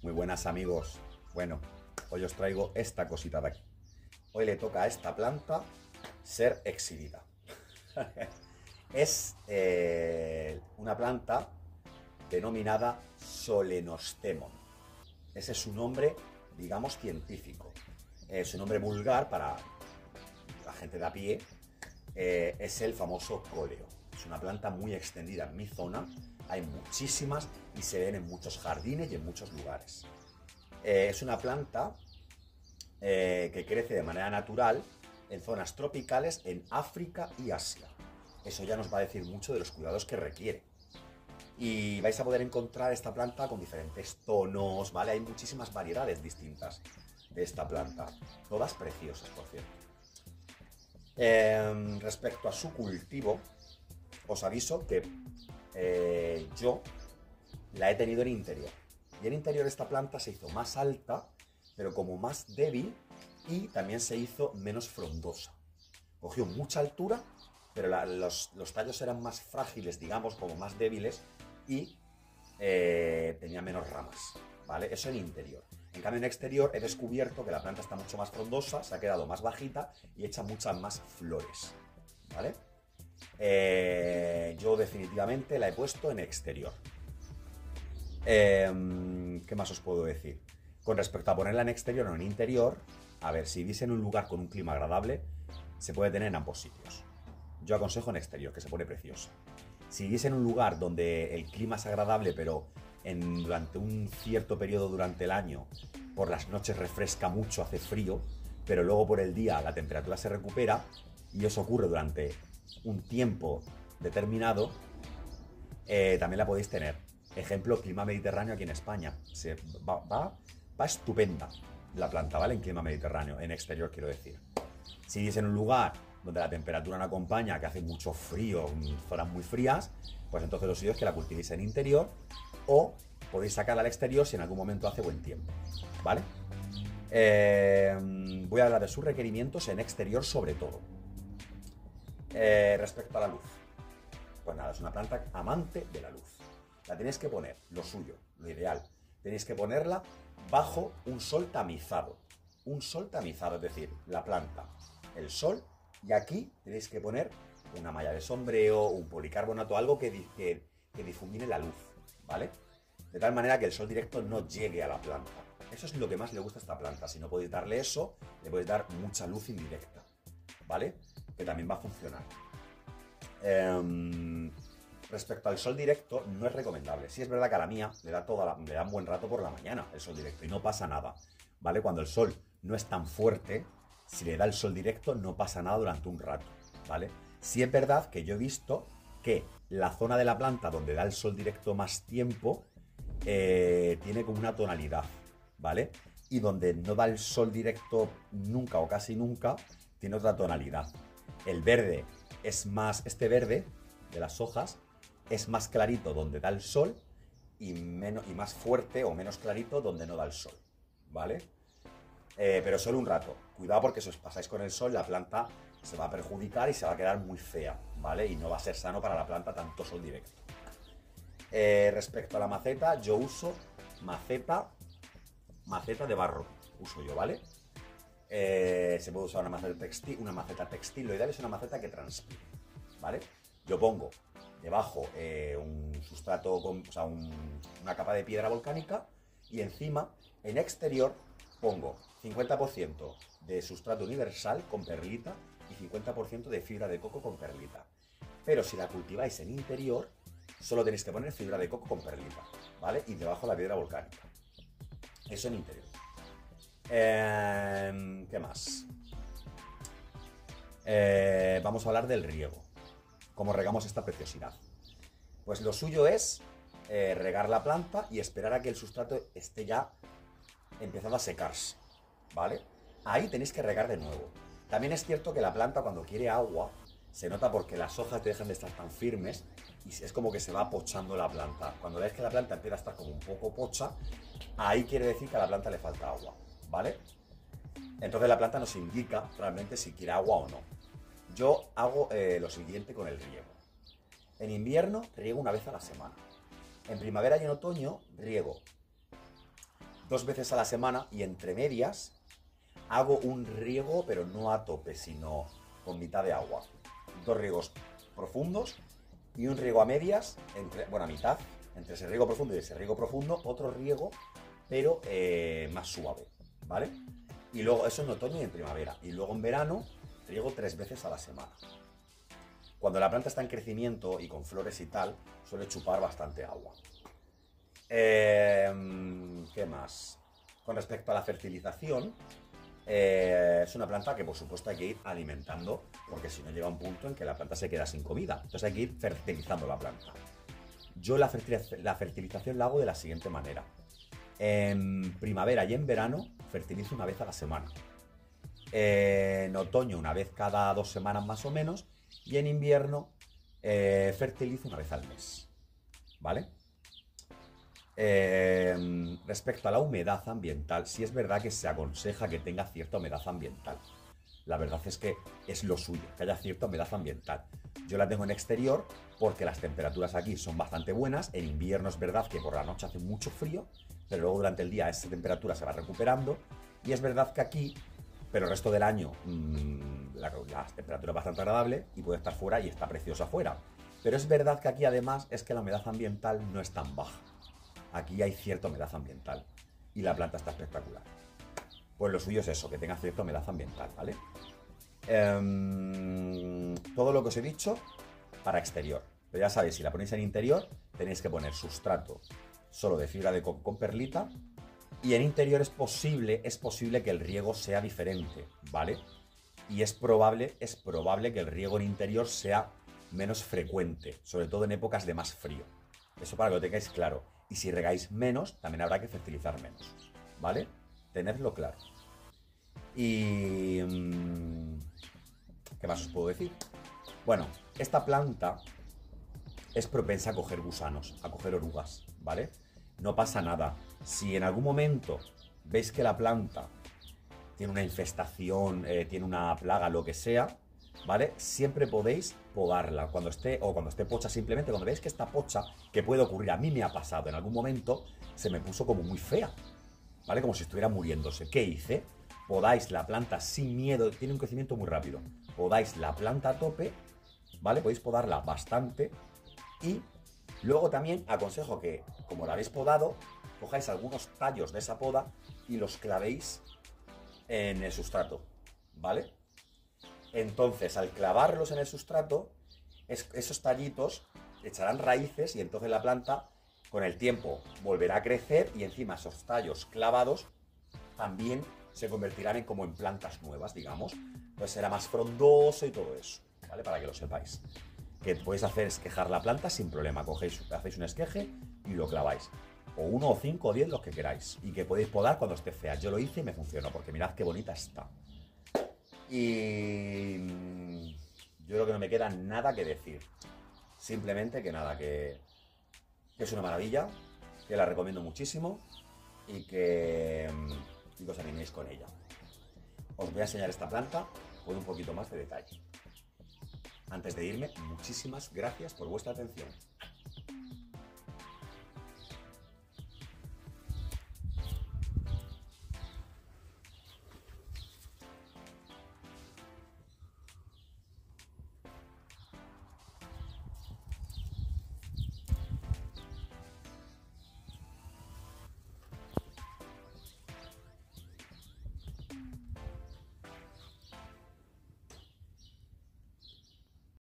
Muy buenas amigos. Bueno, hoy os traigo esta cosita de aquí. Hoy le toca a esta planta ser exhibida. Es una planta denominada Solenostemon. Ese es su nombre, digamos, científico. Su nombre vulgar para la gente de a pie es el famoso cóleo. Es una planta muy extendida en mi zona. Hay muchísimas y se ven en muchos jardines y en muchos lugares. Es una planta que crece de manera natural en zonas tropicales en África y Asia. Eso ya nos va a decir mucho de los cuidados que requiere. Y vais a poder encontrar esta planta con diferentes tonos, ¿vale? Hay muchísimas variedades distintas de esta planta, todas preciosas, por cierto. Respecto a su cultivo, os aviso que yo la he tenido en interior. Y en interior esta planta se hizo más alta, pero como más débil, y también se hizo menos frondosa. Cogió mucha altura, pero los tallos eran más frágiles, digamos, como más débiles, y tenía menos ramas, ¿vale? Eso en interior. En cambio, en exterior he descubierto que la planta está mucho más frondosa, se ha quedado más bajita y echa muchas más flores, ¿vale? Yo definitivamente la he puesto en exterior. ¿Qué más os puedo decir? Con respecto a ponerla en exterior o en interior, a ver, si vivís en un lugar con un clima agradable, se puede tener en ambos sitios. Yo aconsejo en exterior, que se pone precioso. Si vivís en un lugar donde el clima es agradable, pero durante un cierto periodo durante el año, por las noches refresca mucho, hace frío, pero luego por el día la temperatura se recupera, y eso ocurre durante un tiempo determinado, también la podéis tener. Ejemplo, clima mediterráneo aquí en España. Va estupenda la planta, ¿vale? En clima mediterráneo, en exterior quiero decir. Si vivís en un lugar donde la temperatura no acompaña, que hace mucho frío, zonas muy frías, pues entonces lo suyo es que la cultivéis en interior, o podéis sacarla al exterior si en algún momento hace buen tiempo, ¿vale? Voy a hablar de sus requerimientos en exterior sobre todo. Respecto a la luz, pues nada, es una planta amante de la luz. La tenéis que poner, lo suyo, lo ideal, tenéis que ponerla bajo un sol tamizado. Un sol tamizado, es decir, la planta, el sol, y aquí tenéis que poner una malla de sombreo, un policarbonato, algo que difumine la luz, ¿vale? De tal manera que el sol directo no llegue a la planta. Eso es lo que más le gusta a esta planta. Si no podéis darle eso, le podéis dar mucha luz indirecta, ¿vale? Que también va a funcionar. Respecto al sol directo, no es recomendable. Sí es verdad que a la mía le da un buen rato por la mañana el sol directo y no pasa nada, ¿vale? Cuando el sol no es tan fuerte, si le da el sol directo no pasa nada durante un rato, ¿vale? Sí es verdad que yo he visto que la zona de la planta donde da el sol directo más tiempo tiene como una tonalidad, ¿vale? Y donde no da el sol directo nunca o casi nunca, tiene otra tonalidad. El verde es más, este verde de las hojas es más clarito donde da el sol y más fuerte o menos clarito donde no da el sol, ¿vale? Pero solo un rato. Cuidado porque si os pasáis con el sol, la planta se va a perjudicar y se va a quedar muy fea, ¿vale? Y no va a ser sano para la planta tanto sol directo. Respecto a la maceta, yo uso maceta de barro, uso yo, ¿vale? Se puede usar una maceta textil, lo ideal es una maceta que transpire, ¿vale? Yo pongo debajo un sustrato, o sea, una capa de piedra volcánica, y encima, en exterior, pongo 50% de sustrato universal con perlita y 50% de fibra de coco con perlita. Pero si la cultiváis en interior, solo tenéis que poner fibra de coco con perlita, ¿vale? Y debajo la piedra volcánica. Eso en interior. ¿Qué más? Vamos a hablar del riego. ¿Cómo regamos esta preciosidad? Pues lo suyo es regar la planta y esperar a que el sustrato esté ya empezando a secarse, ¿vale? Ahí tenéis que regar de nuevo. También es cierto que la planta cuando quiere agua se nota porque las hojas dejan de estar tan firmes y es como que se va pochando la planta. Cuando veis que la planta empieza a estar como un poco pocha, ahí quiere decir que a la planta le falta agua, ¿vale? Entonces la planta nos indica realmente si quiere agua o no. Yo hago lo siguiente con el riego. En invierno riego una vez a la semana. En primavera y en otoño riego 2 veces a la semana y entre medias hago un riego, pero no a tope, sino con mitad de agua. 2 riegos profundos y un riego a medias, a mitad, entre ese riego profundo y ese riego profundo, otro riego, pero más suave, ¿vale? Y luego, eso en otoño y en primavera. Y luego en verano, riego 3 veces a la semana. Cuando la planta está en crecimiento y con flores y tal, suele chupar bastante agua. ¿Qué más? Con respecto a la fertilización, es una planta que por supuesto hay que ir alimentando, porque si no llega un punto en que la planta se queda sin comida. Entonces hay que ir fertilizando la planta. Yo la fertilización la hago de la siguiente manera. En primavera y en verano fertilizo una vez a la semana. En otoño una vez cada 2 semanas más o menos. Y en invierno fertilizo una vez al mes. ¿Vale? Respecto a la humedad ambiental, sí es verdad que se aconseja que tenga cierta humedad ambiental. La verdad es que es lo suyo, que haya cierta humedad ambiental. Yo la tengo en exterior porque las temperaturas aquí son bastante buenas. En invierno es verdad que por la noche hace mucho frío, pero luego durante el día esa temperatura se va recuperando. Y es verdad que aquí, pero el resto del año, la temperatura es bastante agradable y puede estar fuera y está preciosa fuera. Pero es verdad que aquí además es que la humedad ambiental no es tan baja. Aquí hay cierta humedad ambiental y la planta está espectacular. Pues lo suyo es eso, que tenga cierta humedad ambiental, ¿vale? Todo lo que os he dicho para exterior. Pero ya sabéis, si la ponéis en interior, tenéis que poner sustrato solo de fibra de coco con perlita. Y en interior es posible que el riego sea diferente, ¿vale? Y es probable que el riego en interior sea menos frecuente, sobre todo en épocas de más frío. Eso para que lo tengáis claro. Y si regáis menos, también habrá que fertilizar menos, ¿vale? Tenedlo claro. Y... ¿qué más os puedo decir? Bueno, esta planta es propensa a coger gusanos, a coger orugas, ¿vale? No pasa nada. Si en algún momento veis que la planta tiene una infestación, tiene una plaga, lo que sea, ¿vale? Siempre podéis podarla cuando esté pocha. Simplemente cuando veis que está pocha, que puede ocurrir, a mí me ha pasado en algún momento, se me puso como muy fea, ¿vale? Como si estuviera muriéndose. ¿Qué hice? Podáis la planta sin miedo, tiene un crecimiento muy rápido. Podáis la planta a tope, ¿vale? Podéis podarla bastante y luego también aconsejo que, como la habéis podado, cojáis algunos tallos de esa poda y los clavéis en el sustrato, ¿vale? Entonces, al clavarlos en el sustrato, esos tallitos echarán raíces y entonces la planta, con el tiempo, volverá a crecer y encima esos tallos clavados también se convertirán en plantas nuevas, digamos. Pues será más frondoso y todo eso, ¿vale? Para que lo sepáis. Que podéis hacer esquejar la planta sin problema. Hacéis un esqueje y lo claváis. O 1 o 5 o 10, los que queráis. Y que podéis podar cuando esté fea. Yo lo hice y me funcionó, porque mirad qué bonita está. Y yo creo que no me queda nada que decir. Simplemente que nada, que es una maravilla, que la recomiendo muchísimo y que os animéis con ella. Os voy a enseñar esta planta con un poquito más de detalle. Antes de irme, muchísimas gracias por vuestra atención.